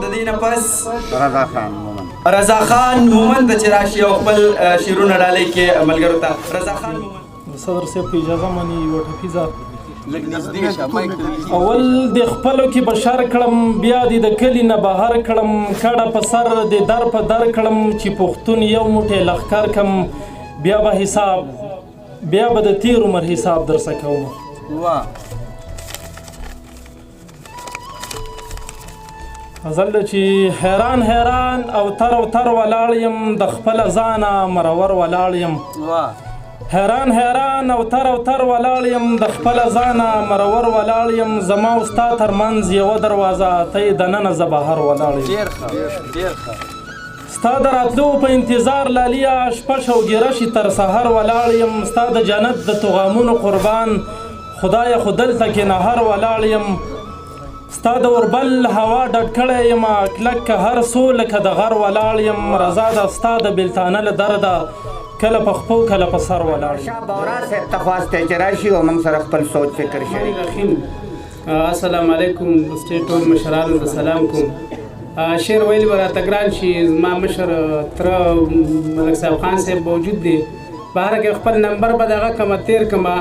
د دې نه پس رضا خان مومند د چې راشي او خپل شعرونه ډالۍ کې ملګرو ته. رضا خان مومند صدر صاحب په اجازه مني یوه ټپیزه اول د خپلو کې بشر کړم بیا دې د کلي نه بهر کړم کډه په سر د در په در کړم چې پښتون یو موټی لښکر کم بیا به د تیر عمر حساب درڅه کوم. غزل چې حیران حیران او تر ولاړ یم د خپله ځانه مرور ولاړ یم. حیران حیران او تر ولاړ یم د خپله ځانه مرور ولاړ یم. زما او ستا ترمنځ یوه دروازه ته یې دننه زه بهر ولاړ یم. ستا د راتلو په انتظار لاليه شپه شوګیره شي تر سهار ولاړ یم. ستا د جنت د توغامونو قربان خدایه خو دلته کې نهر ولاړ یم. ستا د اوربل هوا ډډ کړی یم کلک که هر څو لکه د غر ولاړ یم. رضا ده ستا د بېلتانه له درده کله په خپو کله په سر ولاړ یم. شاه بورا صاحب ته خواستی چې راشي او موږ سره خپل سوچ فکر شریک. السلام علیکم سټیټ ټول مشرانو ته سلام کوم. شعر ویل به راته ګران شي زما مشر تره ملک صاحب خان صاحب موجود دی بهر کې خپل نمبر به دغه کمه تیر کمه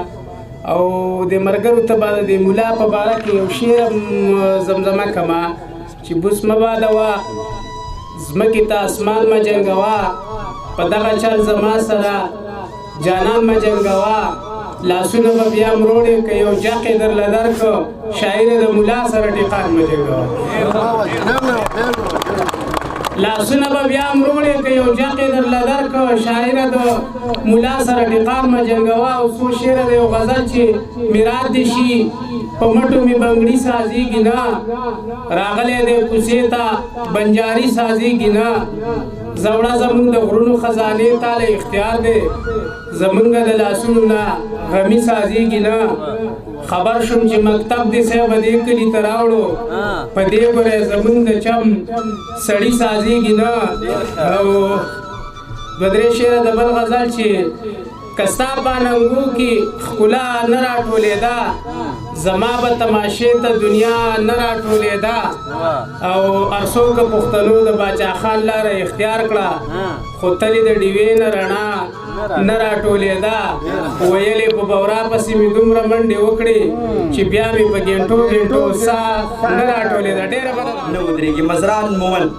او د مرګرو ته به د ملا په باره کې یو شعر زمزمه کمه چې بوس مه بادوه ځمکې ته اسمان مه جنګوه په دغه چل زما سره جانان مه جنګوه لاسونه به بیا مروړې که یو جاقې درله درکړه شاعر د ملا سره ټیقان مه جنګوه لاسونه به بیا مروړې که یو جاقې درله درکړه شاعره د ملا سره ټیقان مه جنګوه. او څو شعره د یو غزل چې میرات دې شي په مټو مې بنګړي سازېږي نه راغلی دی کوڅې ته بنجاري سازېږي نه زوړه زمونږ د غرونو خزانې تاله اختیار دی زمونږ د لاسونو نه غمي سازېږي نه خبر شوم چې مکتب دې صاحب دې کلي ته راوړو په دې ګوره زمونږ د چم سړي سازېږي نه. او دوه درې شعره د بل غزل چې که ستا په اننګو کې ښکلا نه راټولېده زما به تماشې ته دنیا نه راټولېده او ارسو که پښتنو د باچا خان لاره اختیار کړه خو تلې د ډیوې نه رڼا نه راټولېده ویلې په بورا پسې مې دومره منډې وکړې چې بیا مې په ګنټو ساه نه راټولېده. ډېره نه ودرېږي. مزران مومند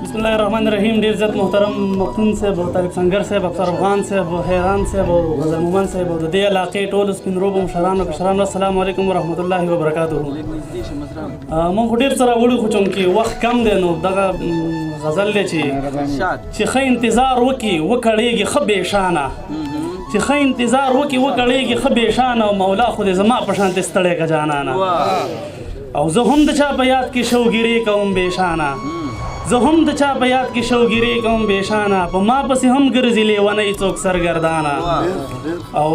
بسم الله الرحمن الرحیم. ډېر عزت محترم مفتون صاحب او طالب سنگر صاحب افسر افغان صاحب او حیران صاحب او غزل مومند صاحب او د دې علاقې ټولو سپین روبو مشرانو کشرانو السلام علیکم ورحمت الله وبرکاتہ. مونږ خو ډېر سره وړو خو چونکې وخت کم دی نو دغه غزل دی چې ښه انتظار وکړي وکړېږي ښه بېشانه چې ښه انتظار وکړي وکړېږي ښه بېشانه او مولا خو دې زما په شانتې ستړی که جانانه او زه هم د چا په یاد کې شوګیرې کوم بېشانه زه هم د چا په یاد کې شوګیرې کوم بېشانه په ما پسې هم ګرځي لیونی څوک سرګردانه. او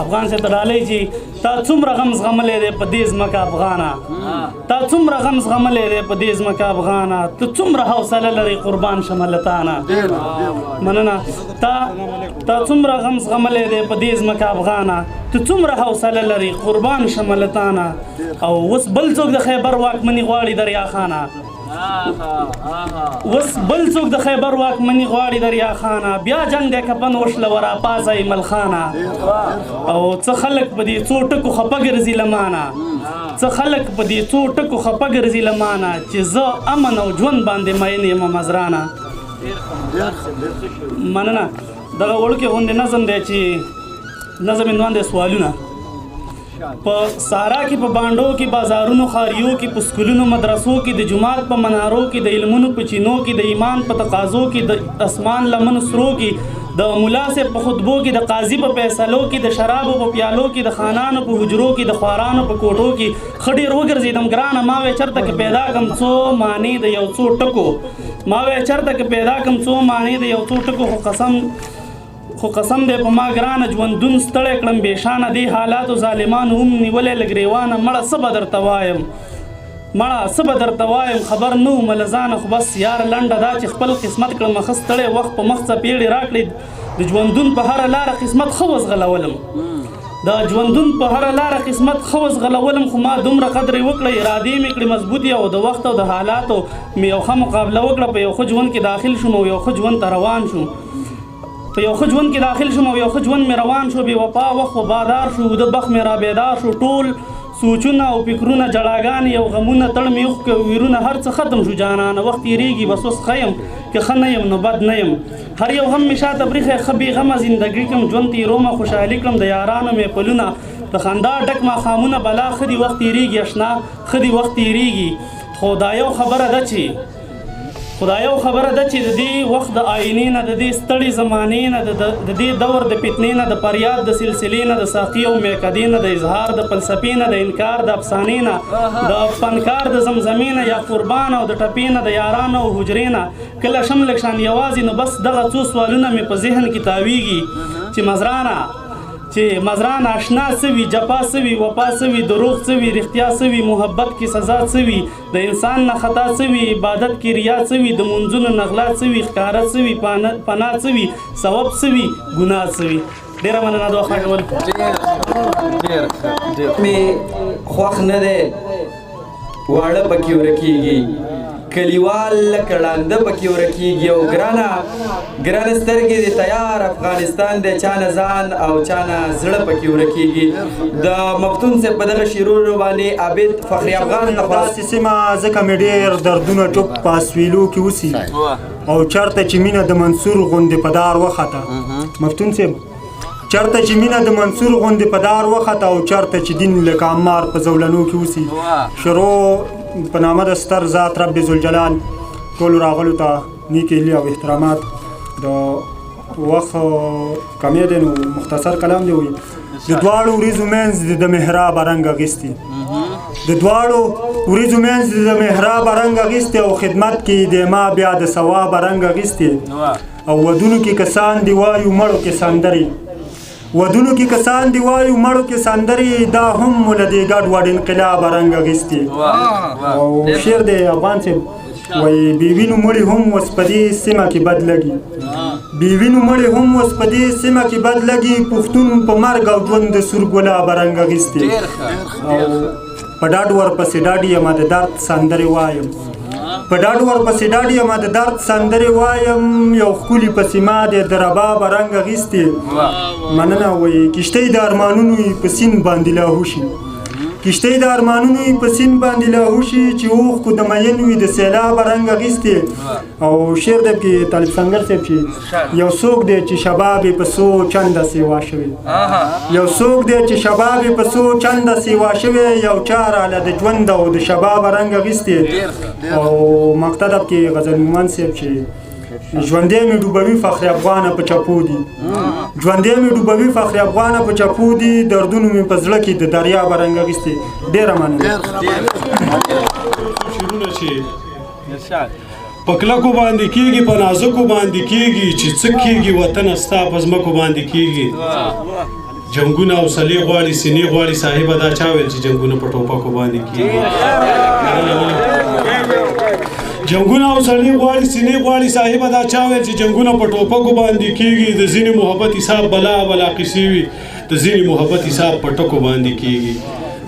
افغان صاحب ته ډالۍ چې تا څومره غم زغملی دی په دې ځمکه افغانه تا څومره غم زغملی دی په دې ځمکه افغانه ته څومره حوصله لرې قربان شمه له تانه مننه تا څومره غم زغملی دی په دې ځمکه افغانه ته څومره حوصله لرې قربان شمه له تانه او اوس بل څوک د خیبر واکمني غواړي دریا خانه اوس بل څوک د خیبر واکمني غواړي دریا خانه بیا جنگ دی کپن وشله ورا پازه ملخانه او څه خلک په دې څو ټکو خفه ګرځي له مانه څه خلک په دې څو ټکو خفه ګرځي له مانه چې زه امن او ژوند باندې مین یم مزرانه مننه. دغه وړوکی غوندې نظم دی چې نظم عنوان دی سوالونه. په سارا کې په بانډو کې بازارونو خاریو کې په سکولونو مدرسو کې د جماعت په منارو کې د علمونو په چینو کې د ایمان په تقاضو کې د اسمان لمن سرو کې د ملا سے په خطبو کې د قاضي په فیصلو کې د شرابو په پیالو کې د خانانو په حجرو کې د خوارانو په کوټو کې ښه ډېر وګرځېدم ګرانه ما وې چېرته که پیدا کړم څو معنی د یو څو ټکو ما وې چېرته که پیدا کړم څو معنی د یو څو ټکو خو قسم دی په ما ګرانه ژوندون ستړی کړم بېشانه دې حالاتو ظالمانو هم نیولی لږ ګرېوانه مړه څه به درته وایم خبر نه وم له ځانه خو بس یاره لنډه دا چې خپل قسمت کړم ښه ستړی وخت په مخ څپېړې راکړې د ژوندون په هره لاره قسمت ښه وزغلولم د ژوندون په هره لاره قسمت ښه وزغلولم خو ما دومره قدر یې وکړه ارادې مې کړې مضبوطې او د وخت او د حالاتو مې یو ښه مقابله وکړه په یو ښه ژوند کې داخل شوم او یو ښه ژوند ته روان شوم په یو ښه ژوند کې داخل شوم او یو ښه ژوند مې روان شو بې وفا وخت وبادار شو د بخت مې را بیدار شو ټول سوچونه او فکرونه جړاګانې او غمونه تړ مې اوښ ویرونه هر څه ختم شو جانانه وخت تېرېږي بس اوس ښه یم که ښه نه یم نو بد نه یم هر یو هم مې شاته برېښی ښه بېغمه زندګي کړم ژوند تېرومه خوشحالي کړم د یارانو مې پلونه د خندا ډک ماښامونه بلا ښه دي وخت تېرېږي اشنا ښه دي وخت تېرېږي خو دا یو خبره ده چې د دې وخت د آینې نه د دې ستړې زمانې نه د دې دور د فتنې نه د فریاد د سلسلې نه د ساقي او میکدې نه د اظهار د فلسفې نه د انکار د افسانې نه د فنکار د زمزمې نه یا قربان او د ټپې نه د یارانو او حجرې نه کله شم لږ شان یوازې نو بس دغه څو سوالونه مې په ذهن کې تاویږي چې مزران آشنا سوي جفا سوي وفا سوي دروغ سوي رښتیا سوي محبت کې سزا سوي د انسان نه خطا سوي عبادت کې ریا سوي د منځونو نغلا سوي ښکاره سوي پناه سوي ثواب سوي ګناه سوي ډېره مننه د وخت راکول مې خوښ نه دی واړه پکې ورکېږي کلیوال لکه ړانده پکې ورکېږي او ګرانه سترګې د تیار افغانستان دی چا نه ځان او چا نه زړه پکې ورکېږي د مفتون صاحب په دغه شعرونو باندې عابد فخري افغان داسې سیمه ځکه مې ډېر دردونه ټوپ په اسویلو کې اوسي او چېرته چې مینه د منصور غوندې په دار وخته مفتون صاحب چېرته چې مینه د منصور غوندې په دار وخته او چېرته چې دین لکه عمار په زولنو کې اوسي شروع په نامه د ستر ذات رب ذوالجلال ټولو راغلو ته نیک هیلې او احترامات د وخت کمی دی نو مختصر کلام دی وایي د دواړو وریځو منځ د محراب رنګ اخیستي د دواړو وریځو منځ د محراب رنګ اخیستي او خدمت کې د ما بیا د ثواب رنګ اخیستي او ودونو کې کسان دی وایو مړو کې سندرې ودونو کې کسان دی وایو مړو کې سندرې دا هم له دې ګډ وډ انقلاب رنګ اخیستي او شعر دی افغان صاحب وایي بېوینو مړي هم اوس په دې سیمه کې بد لګي بېوینو مړي هم اوس په دې سیمه کې بد لګي پښتون په مرګ او ژوند د سور ګلاب رنګ اخیستي او په ډاډ ورپسې ډاډ یم د درد سندرې وایم په ډاډ ورپسې ډاډ یم د درد سندرې وایم یو ښکلي پسې ما دی د رباب رنګ اخیستې مننه وایي کښتۍ د ارمانونو یې په سیند باندې لاهو شي کښتۍ د ارمانونو یې په سیند باندې لاهو شي چې اوښکو د مین وي د سیلاب رنګ اخیستې او شعر دی کې طالب سنګر صاحب چې یو څوک دی چې شباب یې په څو چنده سیوا شوی یو څوک دی چې شباب یې په څو چنده سیوا شوی یو چا راله د ژوند او د شباب رنګ اخیستې او مقتدب کې غزل مومن صاحب چې ژوندی مې ډوبوي فخر افغانه په چپو دي ژوندی مې ډوبوي فخر افغانه په چپو دي دردونو مې په زړه کې د دریاب رنګ اخیستې ډېره مننه شعرونه چې په کلکو باندې کېږي په نازکو باندې کېږي چې څه کېږي وطن ستا په ځمکو باندې کېږي جنګونه او سلې غواړي سینې غواړي صاحبه دا چا ویل چې جنګونه په ټوپکو باندې کېږي جنګونه او سړی غواړي سینې غواړي صاحبه دا چا ویل چې جنګونه په ټوپکو باندې کېږي د ځینې محبت حساب بلا قیسې وي د ځینې محبت حساب په ټکو باندې کېږي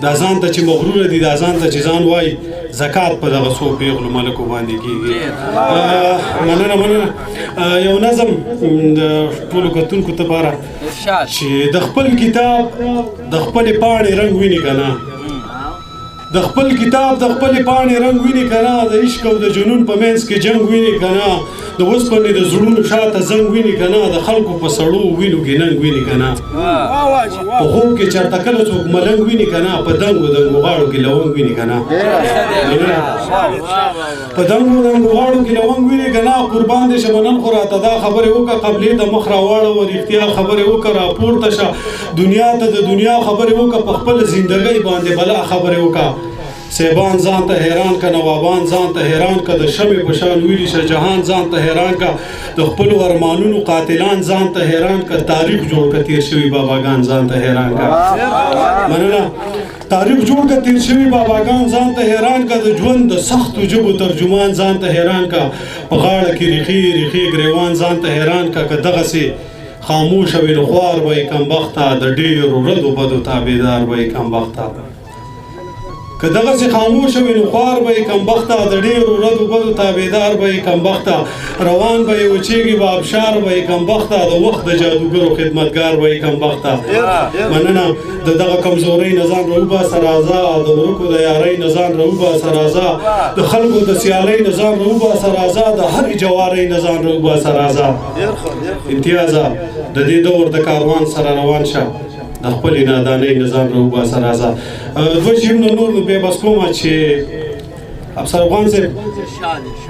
دا ځان ته چې مغروره دي دا ځان ته چې ځان وایي زکات په دغه څو پیغلو ملکو باندې کېږي مننه یو نظم د ټولو کتونکو لپاره چې د خپل کتاب د خپلې پاڼې رنګ ویني که نه د خپل کتاب د خپلې پاڼې رنګ ویني که نه د عشق او د جنون په منځ کې جنګ ویني که نه د اوسپنې د زړونو شاته زنګ ویني که نه د خلکو په سړو وینو کې ننګ ویني که نه په خوب کې چېرته کله څوک ملنګ ویني که نه په دنګو دنګو غاړو کې لونګ ویني که نه په دنګو دنګو غاړو کې لونګ ویني که نه قربان دې شه نن خو راته دا خبرې وکړه قبلې ته مخ راواړوه رښتیا خبرې وکړه راپورته شه دنیا ته د دنیا خبرې وکړه په خپله زندګۍ باندې بلا خبرې وکړه سیبان ځان ته حیران که نوابان ځان ته حیران که د شمې په شان ویلي شه جهان ځان ته حیران که د خپلو ارمانونو قاتلان ځان ته حیران که تاریخ جوړ که تیر شوي باباګان ځان ته حیران که مننه تاریخ جوړ که تیر شوي باباګان ځان ته حیران که د ژوند د سختو ژبو ترجمان ځان ته حیران که په غاړه کې ریښې ریښې ګریوان ځان ته حیران که دغسې خاموشه وي نو خوار به یې کمبخته د ډېرو ردو بدو تابعدار به یې کمبخته که دغسې خاموشه وي نو خوار به یې کمبخته د ډېرو ردو بدو تابعدار به یې کمبخته روان به یې وچېږي به ابشار به یې کمبخته د وخت د جادوګرو خدمتګار به یې کمبخته مننه د دغه کمزورۍ نه ځان راوباسه راځه د ورکو د یارۍ نه ځان راوباسه راځه د خلکو د سیالۍ نه ځان راوباسه راځه د هرې جوارۍ نه ځان راوباسه راځه امتیازه د دې دور د کاروان سره روان شه د خپلې نادانۍ نه ځان راوباسه راځه دوه شعرونه نور نو بیا بس کومه چې افسر افغان صاحب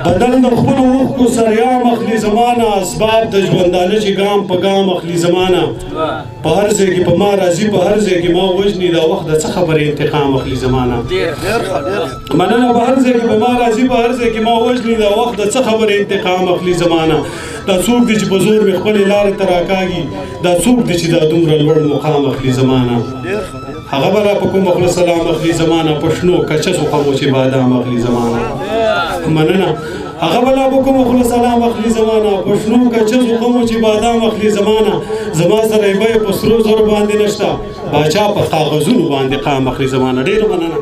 بدل د خپلو اوښکو سریام اخلي زمانه اسباب د ژوندانه چې ګام په ګام اخلي زمانه په هر ځای کې په ما راځي په هر ځای کې ما وژني دا وخت د څه خبرې انتقام اخلي زمانه مننه په هر ځای کې په ما راځي په هر ځای کې ما وژني دا وخت د څه خبرې انتقام اخلي زمانه دا څوک دی چې په زور مې خپلې لارې ته راکاږي دا څوک دی چې دا دومره لوړ مقام اخلي زمانه هغه به را په کومه خوله سلام اخلي زمانه په شنو کچسو خمو چې بادام اخلي زمانه مننه هغه به لا په کومه خوله سلام اخلي زمانه په شنو کچسو خمو چې بادام اخلي زمانه زما سره یې بیه په سرو زرو باندې نشته باچا په کاغذونو باندې قام اخلي زمانه ډېره مننه